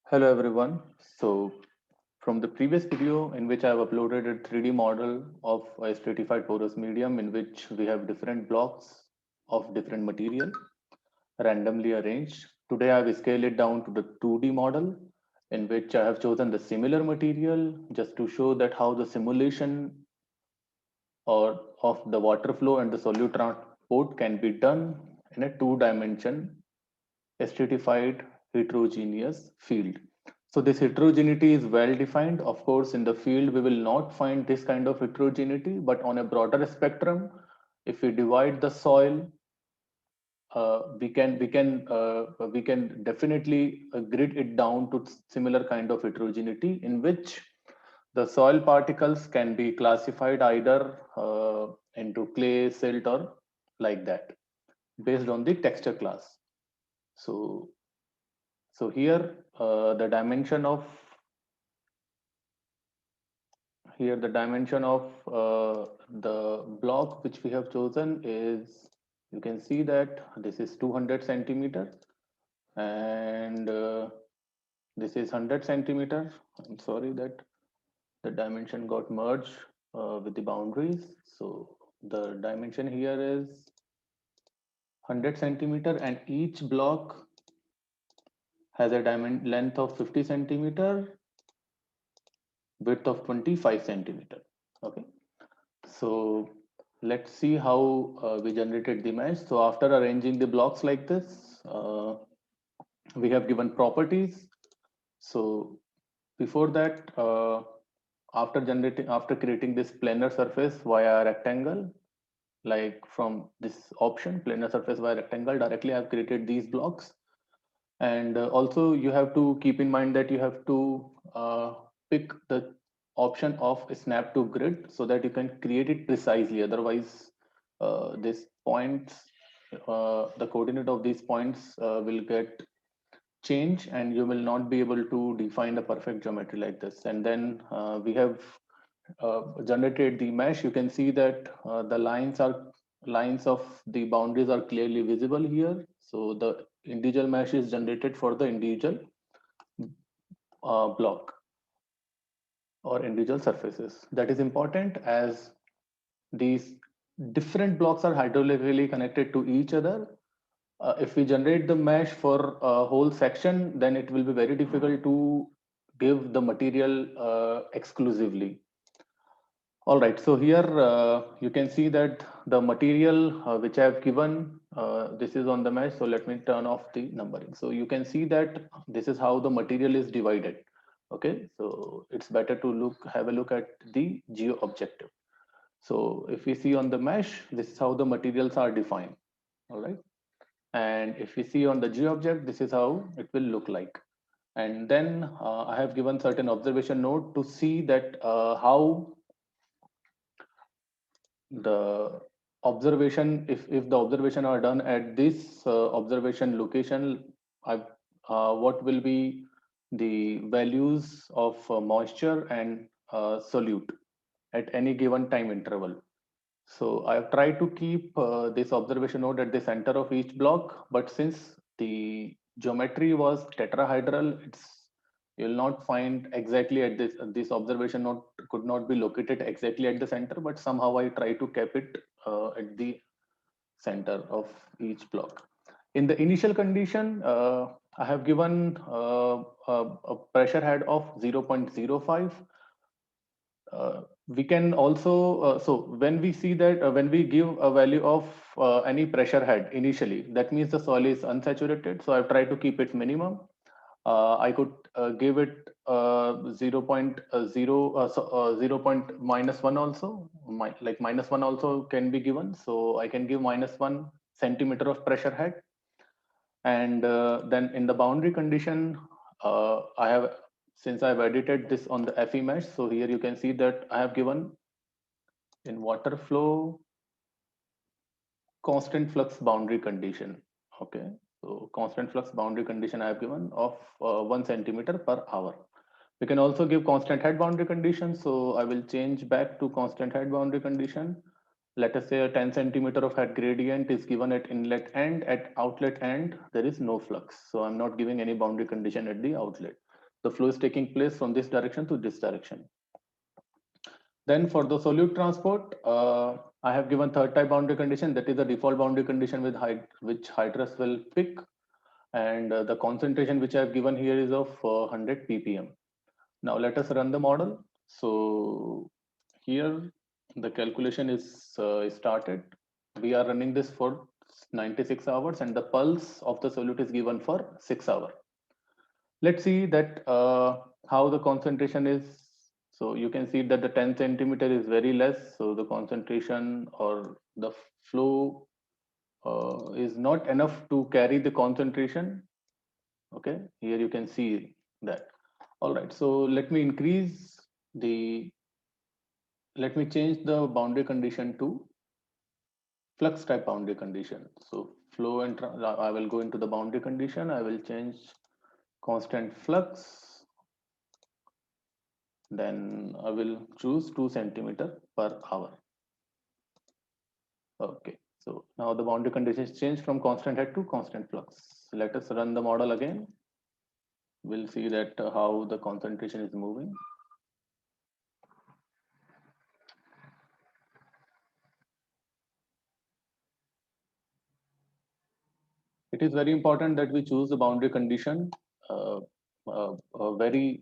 Hello everyone. So from the previous video in which I have uploaded a 3D model of a stratified porous medium in which we have different blocks of different material randomly arranged. Today I have scaled it down to the 2D model in which I have chosen the similar material just to show that how the simulation or of the water flow and the solute transport can be done in a two-dimension stratified heterogeneous field. So this heterogeneity is well defined. Of course, in the field, we will not find this kind of heterogeneity, but on a broader spectrum, if we divide the soil, we can definitely grid it down to similar kind of heterogeneity in which the soil particles can be classified either into clay, silt, or like that based on the texture class. So so here the dimension of the block which we have chosen is, you can see that this is 200 centimeter and this is 100 centimeter. I'm sorry that the dimension got merged with the boundaries. So the dimension here is 100 centimeter and each block has a dimension length of 50 centimeter, width of 25 centimeter. Okay, so let's see how we generated the mesh. So after arranging the blocks like this, we have given properties. So before that, after creating this planar surface via rectangle, like from this option planar surface via rectangle, directly I've created these blocks. And also you have to keep in mind that you have to pick the option of snap to grid so that you can create it precisely. Otherwise, this points, the coordinate of these points will get changed and you will not be able to define a perfect geometry like this. And then we have generated the mesh. You can see that the lines of the boundaries are clearly visible here. So the individual mesh is generated for the individual block or individual surfaces. That is important as these different blocks are hydrolytically connected to each other. If we generate the mesh for a whole section, then it will be very difficult to give the material exclusively. All right, so here you can see that the material which I have given, this is on the mesh. So let me turn off the numbering. So you can see that this is how the material is divided. Okay, so it's better to have a look at the geo objective. So if we see on the mesh, this is how the materials are defined. All right, and if we see on the geo object, this is how it will look like. And then I have given certain observation node to see that how the observation, if the observation are done at this observation location, I, what will be the values of moisture and solute at any given time interval. So I've tried to keep this observation node at the center of each block, but since the geometry was tetrahedral, you'll not find exactly at this observation node could not be located exactly at the center, but somehow I try to keep it at the center of each block. In the initial condition, I have given a pressure head of 0.05. We can also, so when we see that when we give a value of any pressure head initially, that means the soil is unsaturated. So I've tried to keep it minimum. I could give it 0 point minus 1 also, like minus 1 also can be given. So I can give minus 1 centimeter of pressure head. And then in the boundary condition, I have, since I've edited this on the FE mesh, so here you can see that I have given in water flow constant flux boundary condition. Okay, so constant flux boundary condition I have given of 1 centimeter per hour. We can also give constant head boundary condition. So I will change back to constant head boundary condition. Let us say a 10 centimeter of head gradient is given at inlet end. At outlet end, there is no flux. So I'm not giving any boundary condition at the outlet. the flow is taking place from this direction to this direction. Then for the solute transport, I have given third type boundary condition, that is the default boundary condition with which Hydrus will pick, and the concentration which I have given here is of 100 ppm. Now let us run the model. So here the calculation is started. We are running this for 96 hours and the pulse of the solute is given for 6 hours. Let's see that how the concentration is. So you can see that the 10 centimeter is very less. So the concentration or the flow is not enough to carry the concentration. Okay, here you can see that. All right, so let me change the boundary condition to flux type boundary condition. So flow and I will go into the boundary condition. I will change constant flux. Then I will choose 2 centimeter per hour. Okay, so now the boundary condition is changed from constant head to constant flux. Let us run the model again. We'll see that how the concentration is moving. It is very important that we choose the boundary condition very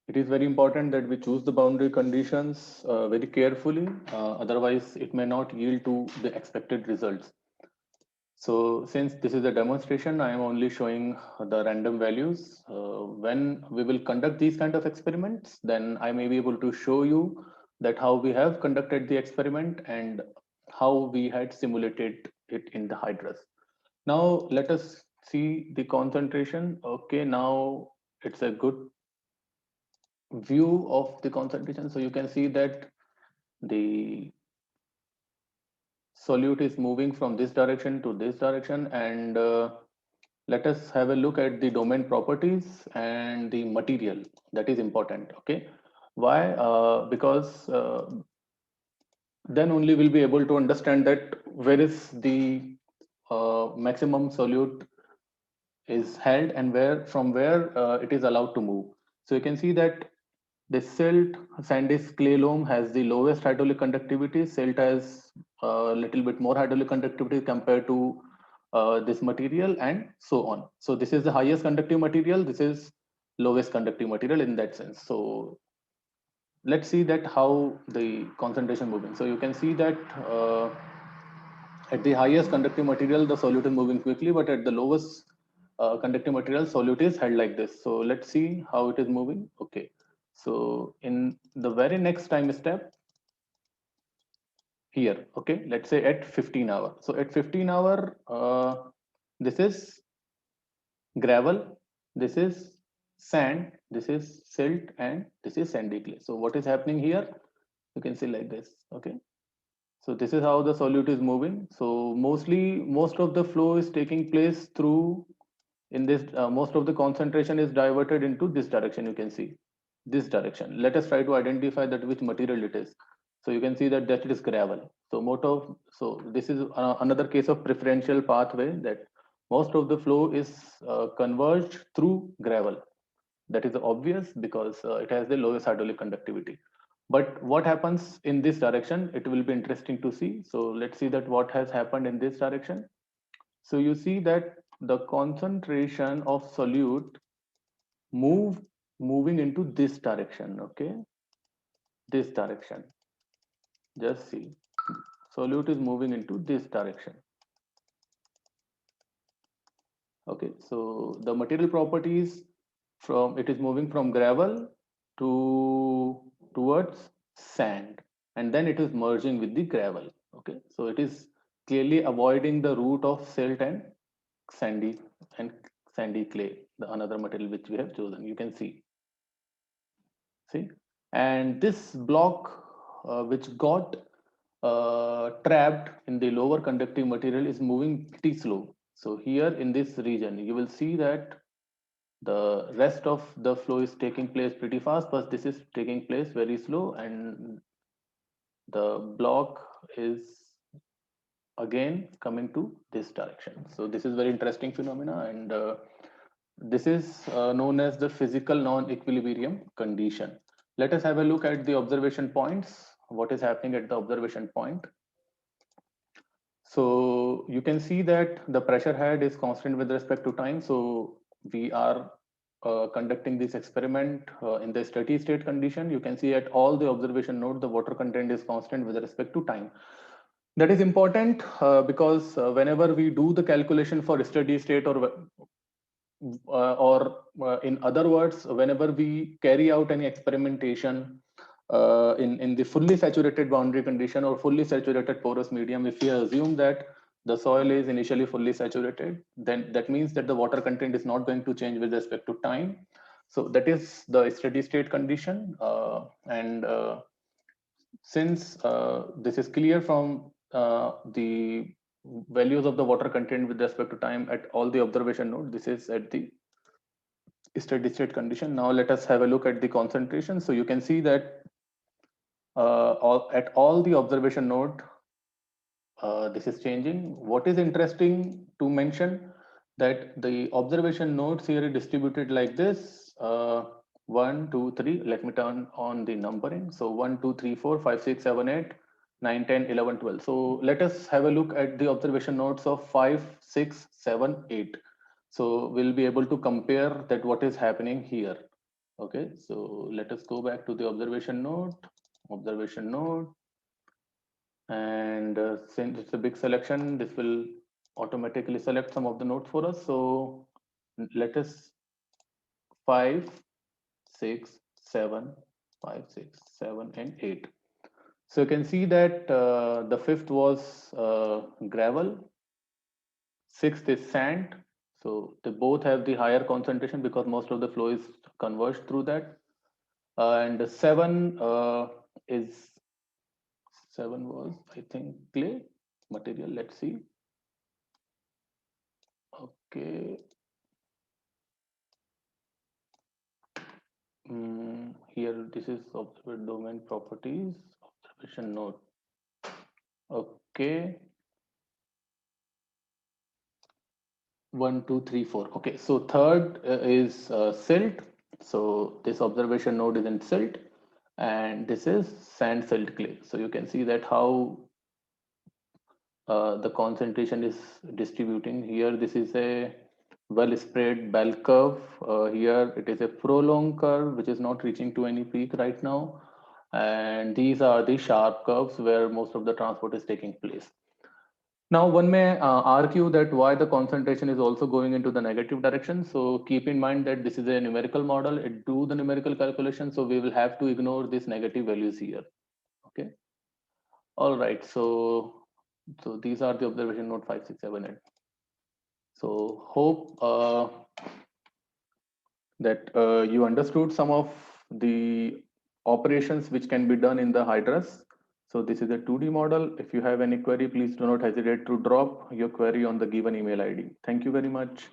it is very important that we choose the boundary conditions very carefully, otherwise it may not yield to the expected results. So since this is a demonstration, I am only showing the random values. When we will conduct these kind of experiments, then I may be able to show you that how we have conducted the experiment and how we had simulated it in the Hydrus. Now let us see the concentration. Okay, now it's a good view of the concentration. So you can see that the solute is moving from this direction to this direction, and let us have a look at the domain properties and the material. That is important. Okay, why? Because then only we'll be able to understand that where is the maximum solute is held and where it is allowed to move. So you can see that the silt sandys clay loam has the lowest hydraulic conductivity. Silt has a little bit more hydraulic conductivity compared to this material, and so on. So this is the highest conductive material. This is lowest conductive material in that sense. So let's see that how the concentration moving. So you can see that at the highest conductive material, the solute is moving quickly, but at the lowest conductive material, solute is held like this. So let's see how it is moving. Okay. So in the very next time step here, okay, let's say at 15 hour. So at 15 hour, this is gravel, this is sand, this is silt, and this is sandy clay. So what is happening here? You can see like this. Okay. So this is how the solute is moving. So most of the flow is taking place through in this, most of the concentration is diverted into this direction. You can see this direction. Let us try to identify that which material it is. So you can see that it is gravel. So this is another case of preferential pathway, that most of the flow is converged through gravel. That is obvious because it has the lowest hydraulic conductivity. But what happens in this direction, it will be interesting to see. So let's see that what has happened in this direction. So you see that the concentration of solute moving into this direction. Okay, this direction. Just see, solute is moving into this direction. Okay, so the material properties, from it is moving from gravel to towards sand, and then it is merging with the gravel. Okay, so it is clearly avoiding the route of silt sandy and sandy clay, the another material which we have chosen. You can see, and this block which got trapped in the lower conductive material is moving pretty slow. So here in this region, you will see that the rest of the flow is taking place pretty fast, but this is taking place very slow, and the block is again coming to this direction. So this is very interesting phenomena, and this is known as the physical non-equilibrium condition. Let us have a look at the observation points. What is happening at the observation point? So you can see that the pressure head is constant with respect to time. So we are conducting this experiment in the steady state condition. You can see at all the observation node, the water content is constant with respect to time. That is important because whenever we do the calculation for steady state, or in other words, whenever we carry out any experimentation in the fully saturated boundary condition or fully saturated porous medium, if we assume that the soil is initially fully saturated, then that means that the water content is not going to change with respect to time. So that is the steady state condition. And since this is clear from the values of the water content with respect to time at all the observation node, this is at the steady state condition. Now let us have a look at the concentration. So you can see that at all the observation node, this is changing. What is interesting to mention that the observation nodes here is distributed like this. 1, 2, 3. Let me turn on the numbering. So 1, 2, 3, 4, 5, 6, 7, 8, 9, 10, 11, 12. So let us have a look at the observation nodes of 5, 6, 7, 8. So we'll be able to compare that what is happening here. Okay, so let us go back to the observation node, and since it's a big selection, this will automatically select some of the nodes for us. So let us 5, 6, 7, 5, 6, 7, and 8. So you can see that the fifth was gravel, sixth is sand. So they both have the higher concentration because most of the flow is converged through that. And 7 is 7 was, I think, clay material. Let's see. Okay. Here, this is observed domain properties, observation node. Okay. 1, 2, 3, 4. Okay. So third is silt. So this observation node is in silt, and this is sand, silt, clay. So you can see that how the concentration is distributing here. This is a well spread bell curve. Here it is a prolonged curve which is not reaching to any peak right now, and these are the sharp curves where most of the transport is taking place. Now one may argue that why the concentration is also going into the negative direction. So keep in mind that this is a numerical model, it do the numerical calculation, so we will have to ignore these negative values here. Okay, all right, so these are the observation node 5, 6, 7, 8. So hope that you understood some of the operations which can be done in the Hydrus. So this is a 2D model. If you have any query, please do not hesitate to drop your query on the given email ID. Thank you very much.